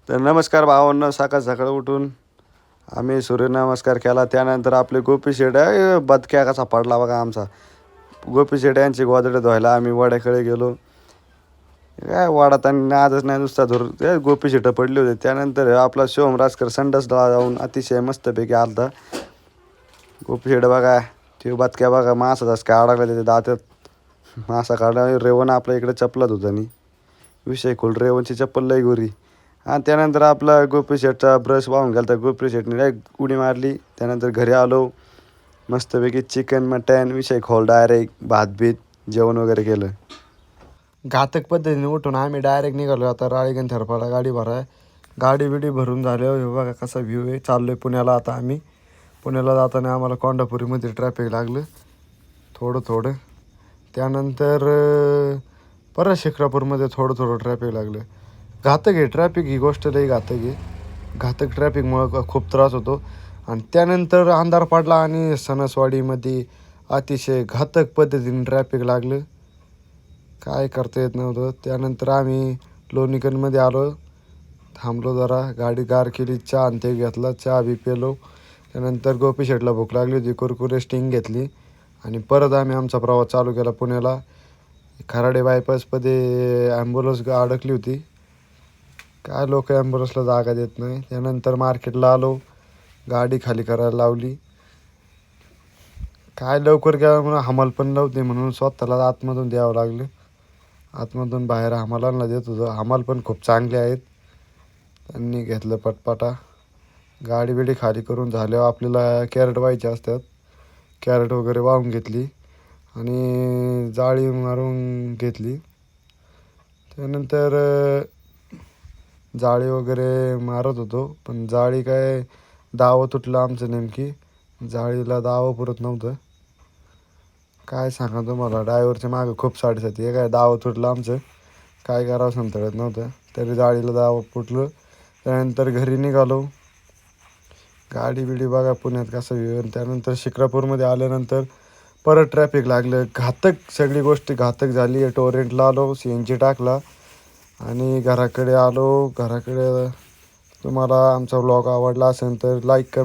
तर नमस्कार भावांनो, सकाळ सकाळ उठून आम्ही सूर्यनमस्कार केला. त्यानंतर आपले गोपी शेट बदक्या कसा पडला बघा आमचा. गोपी शेट यांची गोदडे धुवायला आम्ही वड्याकडे गेलो. काय वाडात आणि नादच नाही, नुसता धरून ते गोपी शेटं पडली होती. त्यानंतर आपला शिवम राजकर संडासला जाऊन अतिशय मस्तपैकी आलता. गोपी शेट बघा, ते बदक्या बघा, मासा जास्त काय अडकला त्याच्या दातात. मासा काढला रेवण आपल्या इकडे चपलात होता आणि विषय खोल, रेवणची चप्पल लई गोरी. आणि त्यानंतर आपला गोपी शेटचा ब्रश वाहून गेला, तर गोपी शेटने डायरेक्ट उडी मारली. त्यानंतर घरी आलो, मस्तपैकी चिकन मटन विषय खोल, डायरेक्ट भात बीत जेवण वगैरे केलं. घातक पद्धतीने उठून आम्ही डायरेक्ट निघालो आता राळेगण थरपाला गाडी भराय. गाडी बिडी भरून झाल्यावर हे बघा कसा व्ह्यू आहे. चाललो आहे पुण्याला. आता आम्ही पुण्याला जाताना आम्हाला कोंढापुरीमध्ये ट्रॅफिक लागलं थोडं. त्यानंतर परत शिक्रापूरमध्ये थोडं ट्रॅफिक लागलं. घातक आहे ट्रॅफिक, ही गोष्ट लई घातक आहे. घातक ट्रॅफिकमुळं खूप त्रास होतो. आणि त्यानंतर अंधार पडला आणि सणसवाडीमध्ये अतिशय घातक पद्धतीने ट्रॅफिक लागलं. काय करता येत नव्हतं. त्यानंतर आम्ही लोणीकनमध्ये आलो, थांबलो जरा, गाडी गार केली, चहा आणि ते घेतला, चहा बी पेलो. त्यानंतर गोपी शेटला भूक लागली होती, कुरकुरे स्टिंग घेतली आणि परत आम्ही आमचा प्रवास चालू केला पुण्याला. खराडे बायपासमध्ये ॲम्ब्युलन्स अडकली होती. काय लोक ॲम्ब्युलन्सला जागा देत नाही. त्यानंतर मार्केटला आलो, गाडी खाली करायला लावली. काय लवकर गेला म्हणून हमाल पण नव्हते, म्हणून स्वतःला आतमधून द्यावं लागलं. आतमधून बाहेर हमालांना देत होतं. हमाल पण खूप चांगले आहेत, त्यांनी घेतलं पटपटा. गाडी बिडी खाली करून झाल्यावर आपल्याला कॅरेट व्हायचे असतात. कॅरेट वगैरे वाहून घेतली आणि जाळी मारून घेतली. त्यानंतर जाळी वगैरे मारत होतो, पण जाळी काय दावं तुटलं आमचं. नेमकी जाळीला दावं पुरत नव्हतं. काय सांगा तुम्हाला, ड्रायव्हरच्या मागं खूप साडेसाती आहे. काय दावं तुटलं आमचं, काय करावं समजत नव्हतं. तरी जाळीला दावं फुटलं. त्यानंतर घरी निघालो. गाडी बिडी बघा पुण्यात कसं व्ह्यू. त्यानंतर शिक्रापूरमध्ये आल्यानंतर परत ट्रॅफिक लागलं. घातक सगळी गोष्टी घातक झाली. टोरेंटला आलो, CNG टाकला आणि घराकडे आलो. घराकडे तुम्हाला आमचा व्लॉग आवडला असेल तर लाईक, कमेंट